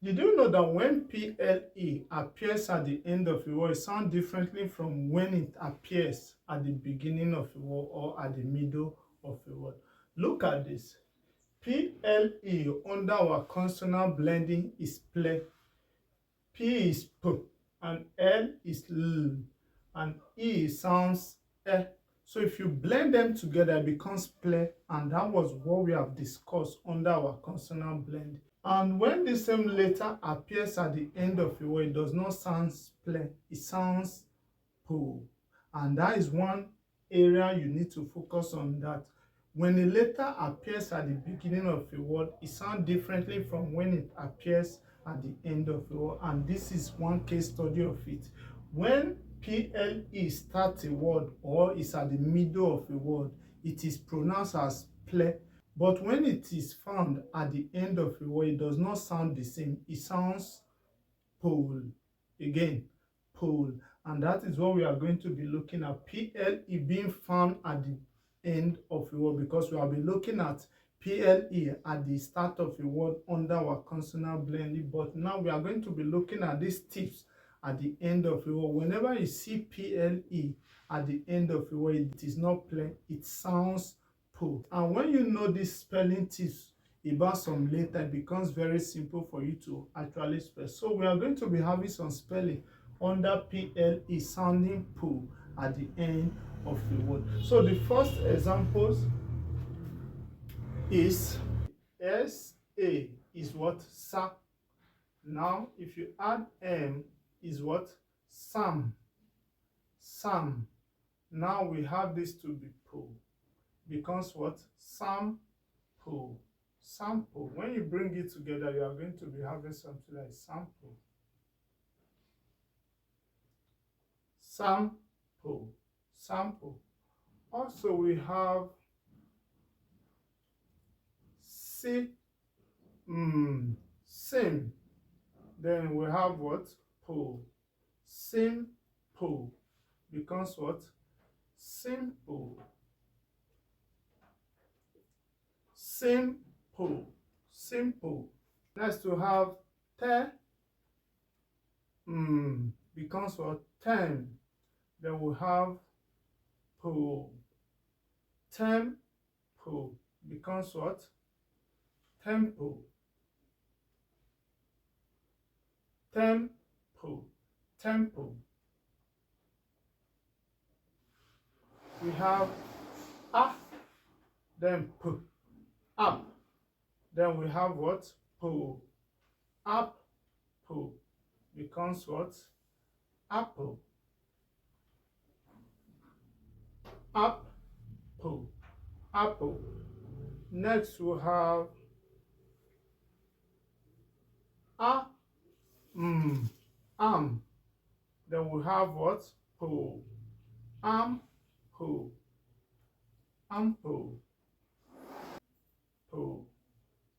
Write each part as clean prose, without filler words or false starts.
Did you know that when PLE appears at the end of a word, it sounds differently from when it appears at the beginning of a word or at the middle of a word? Look at this. PLE under our consonant blending is ple. P is p and L is l and E sounds e. So if you blend them together, it becomes ple, and that was what we have discussed under our consonant blend. And when the same letter appears at the end of a word, it does not sound ple, it sounds po. And that is one area you need to focus on, that when a letter appears at the beginning of a word, it sounds differently from when it appears at the end of a word. And this is one case study of it. When PLE starts a word or is at the middle of a word, it is pronounced as ple. But when it is found at the end of a word, it does not sound the same. It sounds pole. Again, pole. And that is what we are going to be looking at. PLE being found at the end of a word, because we have been looking at PLE at the start of a word under our consonant blending. But now we are going to be looking at these tips at the end of a word. Whenever you see PLE at the end of a word, it is not ple, it sounds po. And when you know these spelling tips about some letter, it becomes very simple for you to actually spell. So we are going to be having some spelling under PLE sounding po at the end of the word. So the first examples is SA is what? Sa. Now if you add M is what? Sam. Sam. Now we have this to be po. Becomes what? Sample. Sample. When you bring it together, you are going to be having something like sample. Sample. Sample. Also, we have sim. Then we have what? Po. Simple. Becomes what? Simple. Simple. Simple. Next we have becomes what? Ten. Then we have po. Tempo becomes what? Tempo. Tempo. Tempo. We have a, then p, up. Then we have what? Po. Up, po. Becomes what? Apple. Up, po. Apple. Next we have am. Then we have what? Po. Ample. Ample. Po.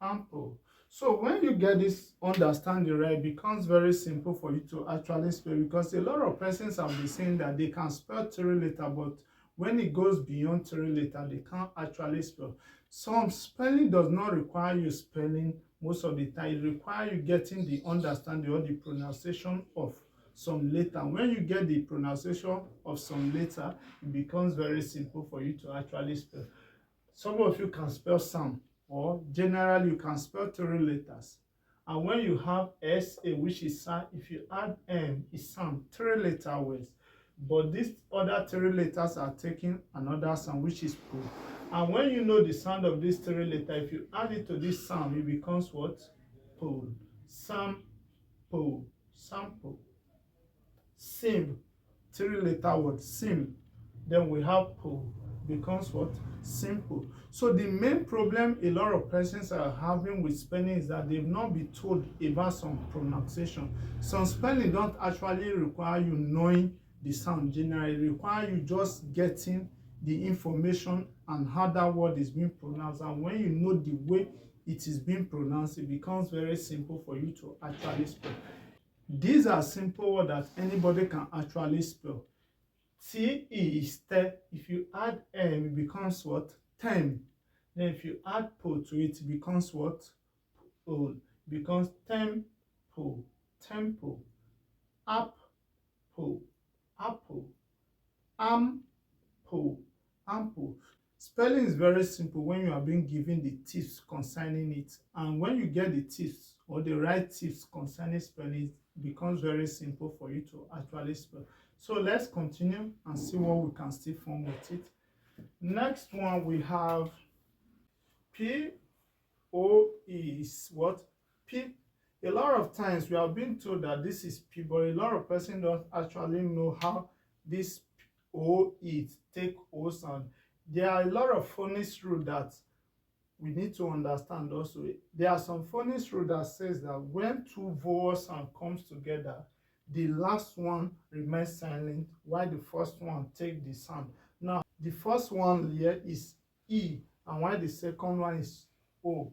Ample. So when you get this understanding right, it becomes very simple for you to actually spell, because a lot of persons have been saying that they can spell three letters, but when it goes beyond three letters, they can't actually spell. Some spelling does not require you spelling most of the time. It requires you getting the understanding or the pronunciation of some letter. When you get the pronunciation of some letter, it becomes very simple for you to actually spell. Some of you can spell Sam, or generally you can spell three letters. And when you have SA, which is Sa, if you add M, it's Sam, three letter words. But these other three letters are taking another sound, which is Po. And when you know the sound of these three letters, if you add it to this sound, it becomes what? Po. Sam, Po. Sample. Sim, three letter word, sim. Then we have po, becomes what? Simple. So the main problem a lot of persons are having with spelling is that they've not been told about some pronunciation. Some spelling don't actually require you knowing the sound generally. It require you just getting the information and how that word is being pronounced. And when you know the way it is being pronounced, it becomes very simple for you to actually spell. These are simple words that anybody can actually spell. TE is te. If you add M, it becomes what? Tem. Then if you add po to it, it becomes what? O. It becomes tempo. temple, apple, apple, ample, ample. Spelling is very simple when you are being given the tips concerning it, and when you get the tips or the right tips concerning spelling, it becomes very simple for you to actually spell. So let's continue and see what we can still form with it. Next one we have POE is what? P. A lot of times we have been told that this is P, but a lot of persons don't actually know how this O is take O sound. There are a lot of phonics rules that we need to understand also. There are some phonics rules that says that when two vowel sound comes together, the last one remains silent while the first one take the sound. Now, the first one here is E, and while the second one is O.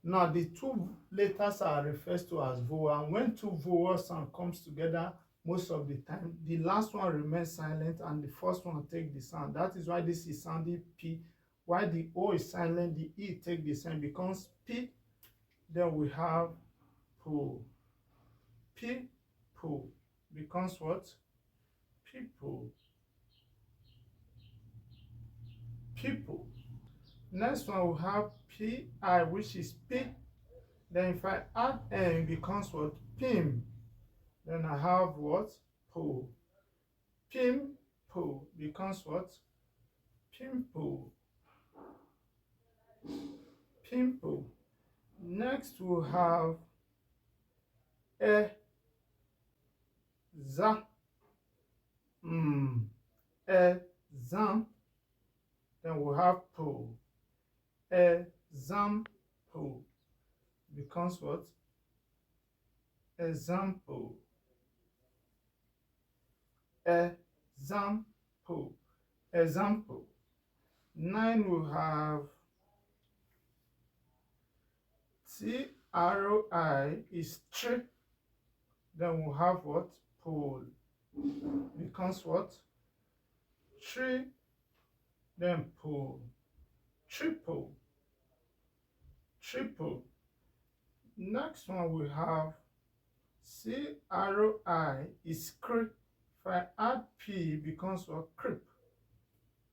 Now, the two letters are referred to as vowel, and when two vowel sound comes together, most of the time, the last one remains silent and the first one take the sound. That is why this is sounding P. While the O is silent, the E take the sound, becomes P. Then we have po. People becomes what? People. People. Next one we have PI, which is P. Then if I add N, it becomes what? Pim. Then I have what? Po. Pimple becomes what? Pimple. Pimple. Next we'll have za. Exam. Then we'll have po. Example becomes what? Example. Example. Example. 9 will have TRI is tri. Then we'll have what? Pole. Becomes what? Tree. Then pole. Triple. Triple. Next one we have CRI is creep. If I add P, it becomes what? Creep.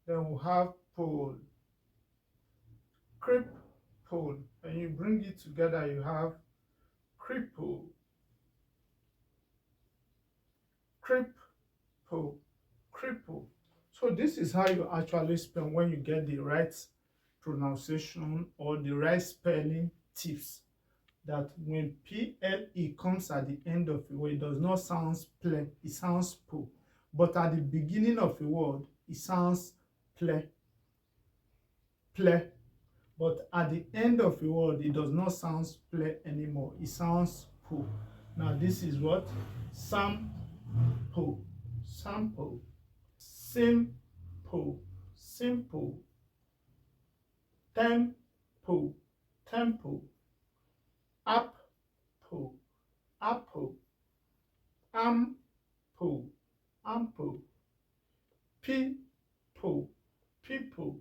Then we'll have pole. Creep, pole. When you bring it together, you have cripple. Cripple. Cripple. So this is how you actually spell when you get the right pronunciation or the right spelling tips. That when PLE comes at the end of a word, it does not sound ple, it sounds po. But at the beginning of a word, it sounds ple. But at the end of a word, it does not sound ple anymore. It sounds po. Now this is what? Sample. Sample. Simple. Simple. Temple. Temple. Apple. Apple. Ample. Ample. People. People.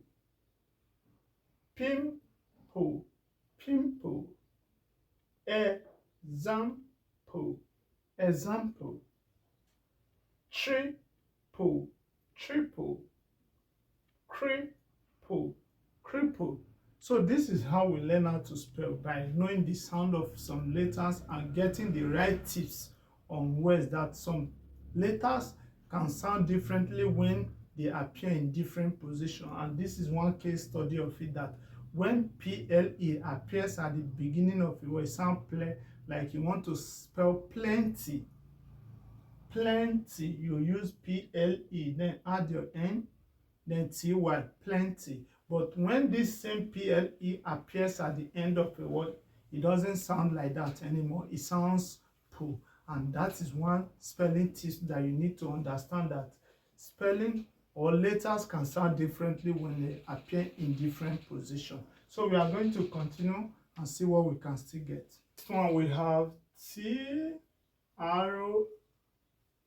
Pimple. Pimple. Example. Example. Triple. Triple. Cripple. Cripple. So this is how we learn how to spell, by knowing the sound of some letters and getting the right tips on words that some letters can sound differently when they appear in different positions. And this is one case study of it, that when PLE appears at the beginning of a word, it sounds like you want to spell plenty. Plenty, you use PLE, then add your N, then TY, plenty. But when this same PLE appears at the end of a word, it doesn't sound like that anymore. It sounds po. And that is one spelling tip that you need to understand, that spelling or letters can sound differently when they appear in different positions. So we are going to continue and see what we can still get. Next one we have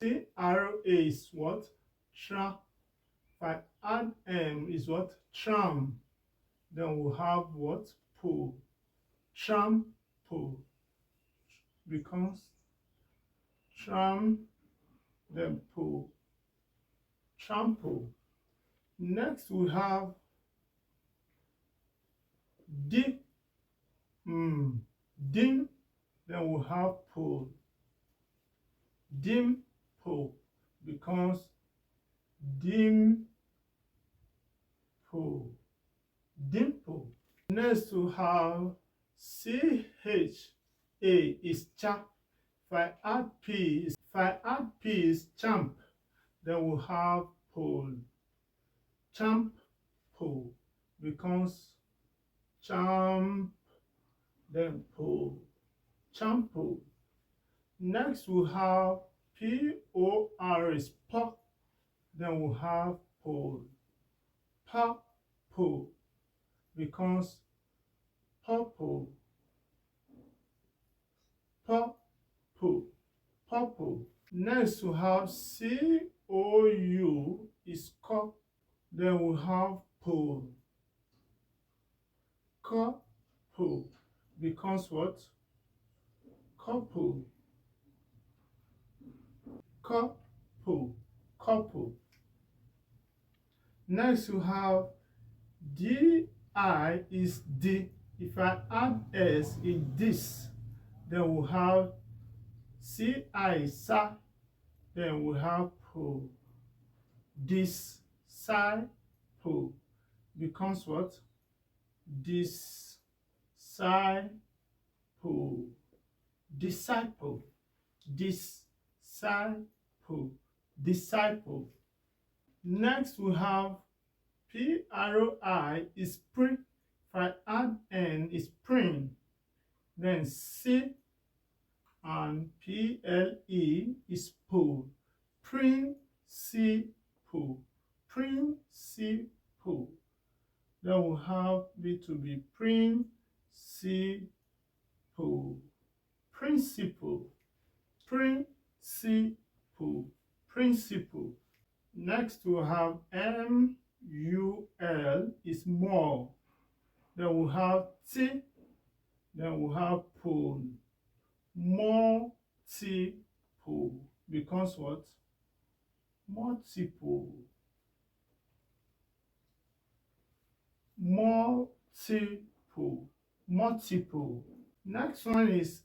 TRA is what? Tra. If I add M is what? Tram. Then we'll have what? Po. Trampo becomes tram, then pull, trample. Next we have dim, dim, then we have pull, dim, pull becomes dim, pull, dimple. Next we have CHA is champ. If I add P is champ, then we have pull, champ, pull becomes champ, then pull, champ, pull. Next we have POR is pop, then we have pull, pop, pull becomes purple, purple, purple. Next we have COU is cup, then we have pull, couple becomes what? Couple, couple, couple. Next we have DI is D. If I add S is this, then we have CI sa, then we have pull, this, side, pull becomes what? Disciple, disciple, disciple, disciple. Next we have PRI is print. If I add N is print, then C and PLE is pull, principle, principle. Then we have B to be principle, principle, principle, principle. Next we have MUL is more. Then we have T, then we have pull, multiple becomes what? Multiple, multiple, multiple. Next one is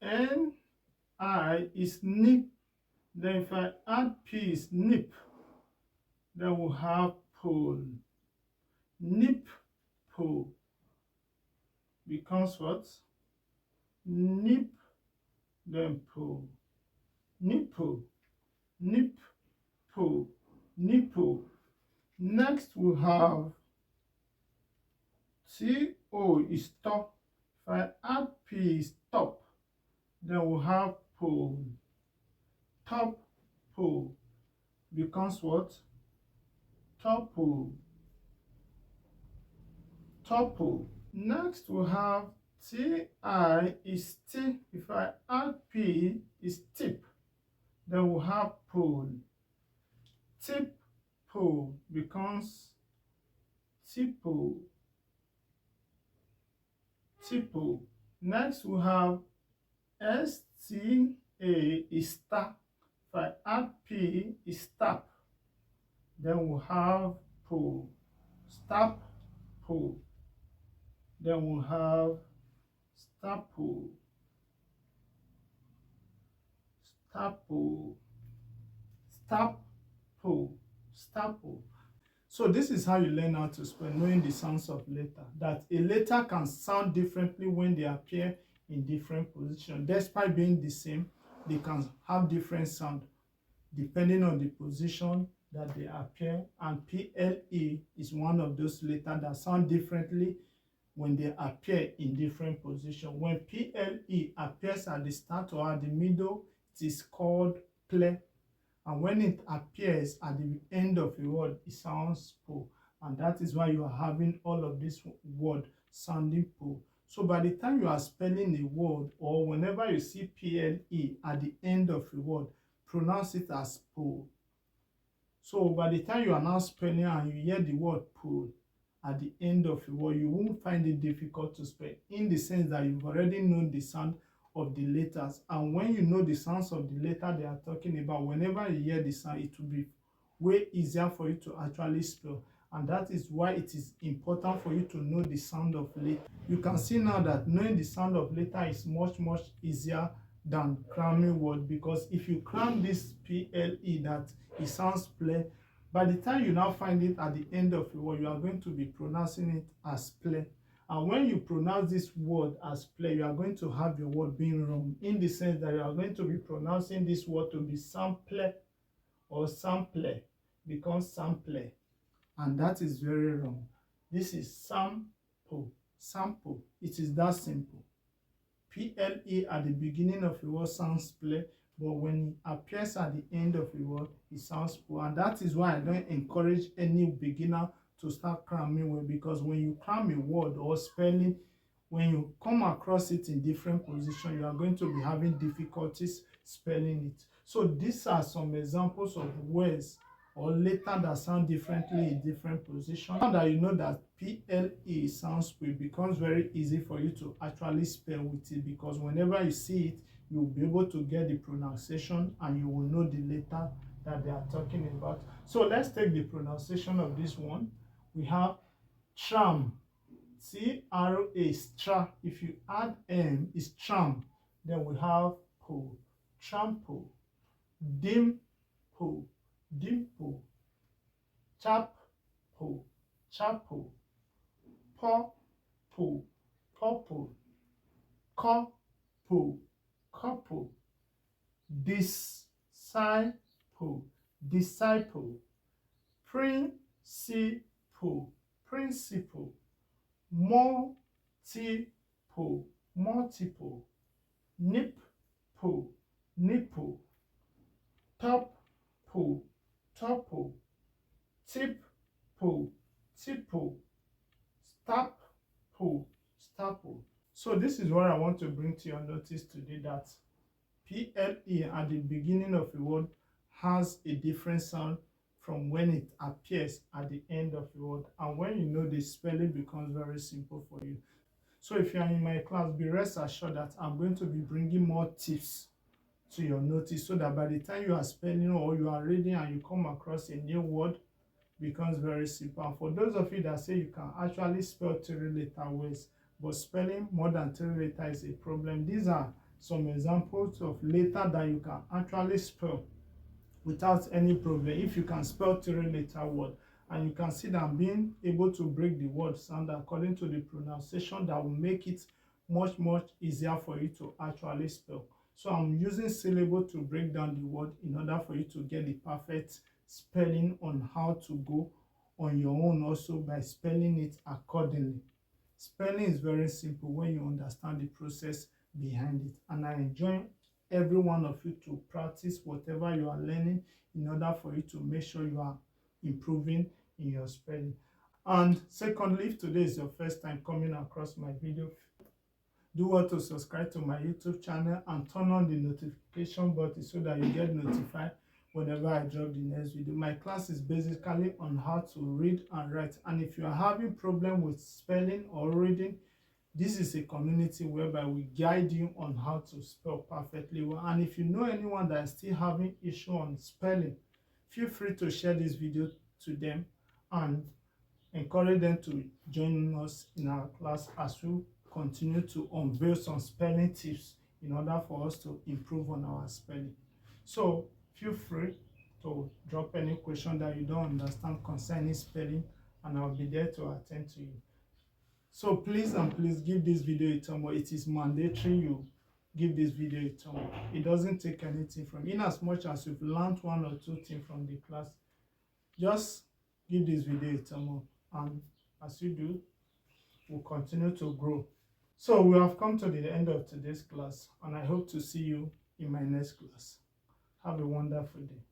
NI is nip. Then if I add P is nip, then we'll have pull, nip, pull becomes what? Nip, then pull, nipple, nip, pull, nipple. Next we have TO is top. If I add P is top, then we have pull, top, pull becomes what? Topple, topple. Next we have TI is T. If I add P is tip, then we have pull, tip, pull becomes tipple, tipple. Next we have STA is tap. If I add P is tap, then we have pull, stop, pull. Then we have staple, staple, staple, staple. So this is how you learn how to spell, knowing the sounds of letter. That a letter can sound differently when they appear in different positions. Despite being the same, they can have different sound depending on the position that they appear. And PLE is one of those letters that sound differently when they appear in different positions. When PLE appears at the start or at the middle, it is called ple. And when it appears at the end of a word, it sounds po. And that is why you are having all of this word sounding po. So by the time you are spelling a word, or whenever you see PLE at the end of a word, pronounce it as po. So by the time you are now spelling and you hear the word po at the end of a word, you won't find it difficult to spell, in the sense that you've already known the sound of the letters. And when you know the sounds of the letter they are talking about, whenever you hear the sound, it will be way easier for you to actually spell. And that is why it is important for you to know the sound of letter. You can see now that knowing the sound of letter is much easier than cramming word, because if you cram this PLE that it sounds play, by the time you now find it at the end of a word, you are going to be pronouncing it as play. And when you pronounce this word as play, you are going to have your word being wrong, in the sense that you are going to be pronouncing this word to be sample or sample, becomes sample, and that is very wrong. This is sample, sample. It is that simple. PLE at the beginning of a word sounds play, but when it appears at the end of a word, it sounds poor. And that is why I don't encourage any beginner to start cramming word, because when you cram a word or spelling, when you come across it in different positions, you are going to be having difficulties spelling it. So these are some examples of words or letters that sound differently in different positions. Now that you know that PLE sounds poor, it becomes very easy for you to actually spell with it, because whenever you see it, you will be able to get the pronunciation and you will know the letter that they are talking about. So let's take the pronunciation of this one. We have tram, T-R-A, stra. If you add M, it's tram. Then we have po, trampo, dimpo, dimpo, chapo, chapo, popo, popo, couple, couple, disciple, disciple, principle, principle, multiple, multiple, nipple, nipple, topple, topple, tipple, tipple, stapple, stapple. So this is what I want to bring to your notice today, that PLE at the beginning of a word has a different sound from when it appears at the end of a word. And when you know, the spelling becomes very simple for you. So if you are in my class, be rest assured that I'm going to be bringing more tips to your notice, so that by the time you are spelling or you are reading and you come across a new word, becomes very simple. And for those of you that say you can actually spell 3-letter words, but spelling more than 3 letters is a problem, these are some examples of letters that you can actually spell without any problem. If you can spell 3-letter word, and you can see that I'm being able to break the word sound according to the pronunciation, that will make it much easier for you to actually spell. So I'm using syllable to break down the word in order for you to get the perfect spelling on how to go on your own, also by spelling it accordingly. Spelling is very simple when you understand the process behind it, and I enjoy every one of you to practice whatever you are learning in order for you to make sure you are improving in your spelling. And secondly, if today is your first time coming across my video, do want to subscribe to my YouTube channel and turn on the notification button so that you get notified whenever I drop the next video. My class is basically on how to read and write, and if you are having problem with spelling or reading, this is a community whereby we guide you on how to spell perfectly well. And if you know anyone that is still having issue on spelling, feel free to share this video to them and encourage them to join us in our class as we continue to unveil some spelling tips in order for us to improve on our spelling. So feel free to drop any question that you don't understand concerning spelling, and I'll be there to attend to you. So please give this video a thumb up. It is mandatory you give this video a thumb up. It doesn't take anything from you. In as much as you've learned 1 or 2 things from the class, just give this video a thumb up, and as you do, we'll continue to grow. So we have come to the end of today's class, and I hope to see you in my next class. Have a wonderful day.